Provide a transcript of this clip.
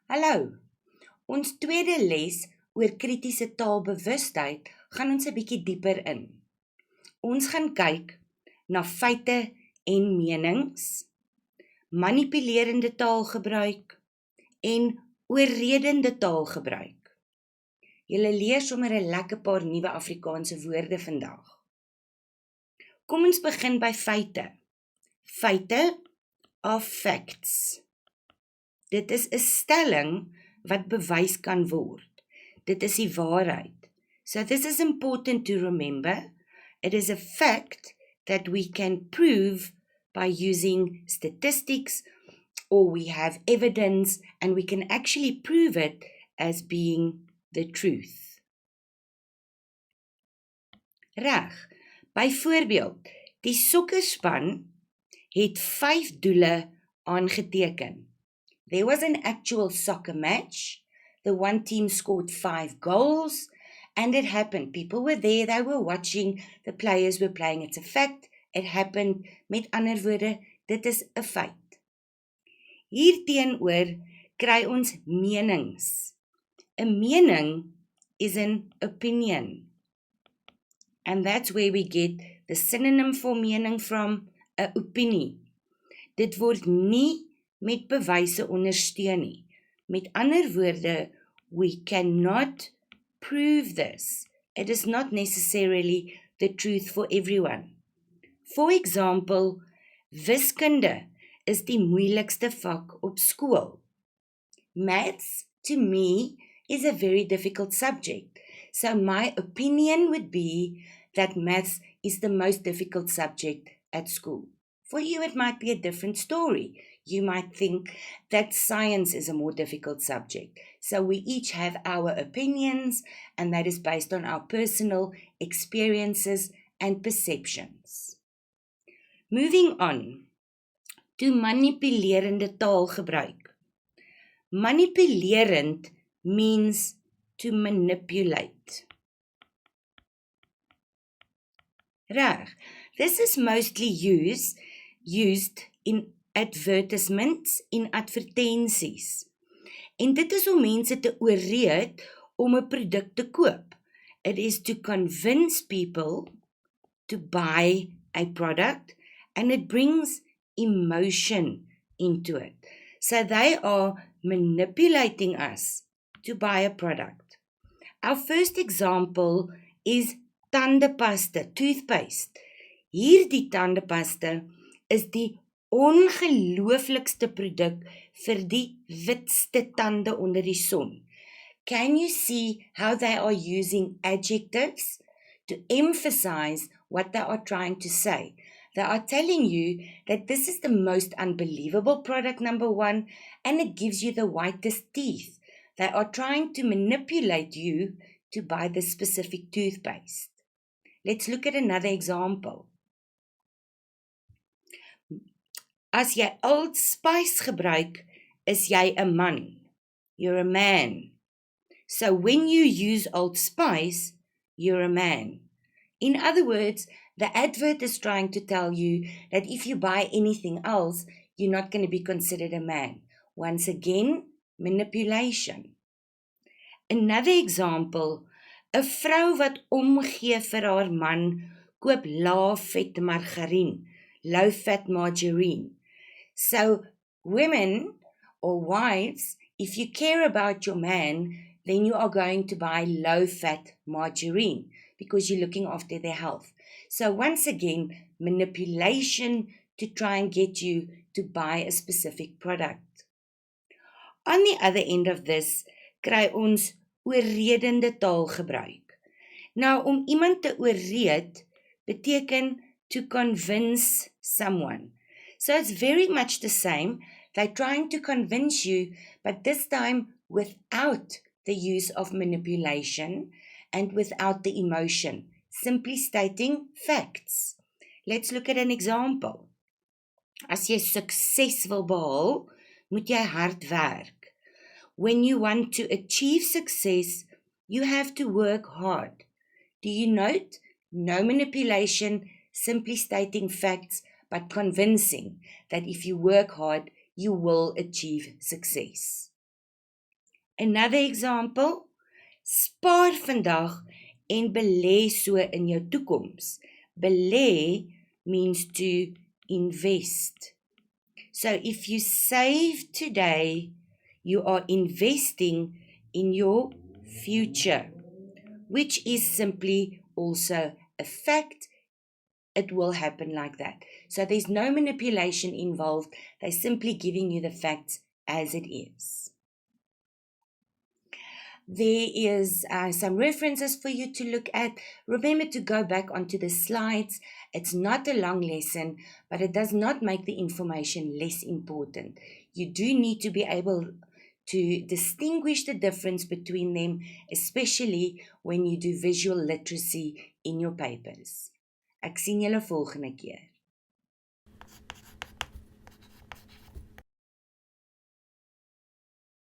Hallo, ons tweede les oor kritiese taalbewustheid gaan ons 'n bietjie dieper in. Ons gaan kyk na feite en menings, manipulerende taalgebruik en oorredende taalgebruik. Julle leer sommer 'n lekker paar nuwe Afrikaanse woorde vandag. Kom ons begin by feite. Feite are facts. Dit is 'n stelling wat bewys kan word. Dit is die waarheid. So this is important to remember. It is a fact that we can prove by using statistics, or we have evidence and we can actually prove it as being the truth. Reg. Byvoorbeeld, die sokkerspan het 5 doele aangeteken. There was an actual soccer match. The one team scored 5 goals, and it happened. People were there, they were watching, the players were playing. It's a fact, it happened. Met ander woorde, dit is 'n feit. Hierteenoor kry ons menings. 'n Mening is an opinion. And that's where we get the synonym for mening from, 'n opinie. Dit word nie met bewyse ondersteun nie. Met ander woorde, we cannot prove this. It is not necessarily the truth for everyone. For example, wiskunde is die moeilikste vak op skool. Maths, to me, is a very difficult subject. So my opinion would be that maths is the most difficult subject at school. For you, it might be a different story. You might think that science is a more difficult subject. So we each have our opinions, and that is based on our personal experiences and perceptions. Moving on to manipulerende taalgebruik. Manipulerend means to manipulate. Reg. This is mostly used in advertisements, in advertensies. En dit is om mense te oorreed om 'n produk te koop. It is to convince people to buy a product, and it brings emotion into it. So they are manipulating us to buy a product. Our first example is tandepasta, toothpaste. Hierdie tandepasta is die ongelooflikste produk vir die witste tande onder die son. Can you see how they are using adjectives to emphasize what they are trying to say? They are telling you that this is the most unbelievable product, number one, and it gives you the whitest teeth. They are trying to manipulate you to buy this specific toothpaste. Let's look at another example. As jy Old Spice gebruik, is jy 'n man. You're a man. So when you use Old Spice, you're a man. In other words, the advert is trying to tell you that if you buy anything else, you're not going to be considered a man. Once again, manipulation. Another example, 'n vrou wat omgee vir haar man, koop lae-vet margarien, low-fat margarine. So, women or wives, if you care about your man, then you are going to buy low-fat margarine because you're looking after their health. So once again, manipulation to try and get you to buy a specific product. On the other end of this, kry ons oorredende taalgebruik. Nou, om iemand te oorreed, beteken to convince someone. So it's very much the same. They're trying to convince you, but this time without the use of manipulation and without the emotion, simply stating facts. Let's look at an example. As jy sukses wil behaal, moet jy hard werk. When you want to achieve success, you have to work hard. Do you note? No manipulation, simply stating facts, but convincing that if you work hard, you will achieve success. Another example, spaar vandag en belê so in jou toekoms. Belê means to invest. So if you save today, you are investing in your future, which is simply also a fact. It will happen like that. So there's no manipulation involved. They're simply giving you the facts as it is. There is some references for you to look at. Remember to go back onto the slides. It's not a long lesson, but it does not make the information less important. You do need to be able to distinguish the difference between them, especially when you do visual literacy in your papers. Ek sien julle volgende keer.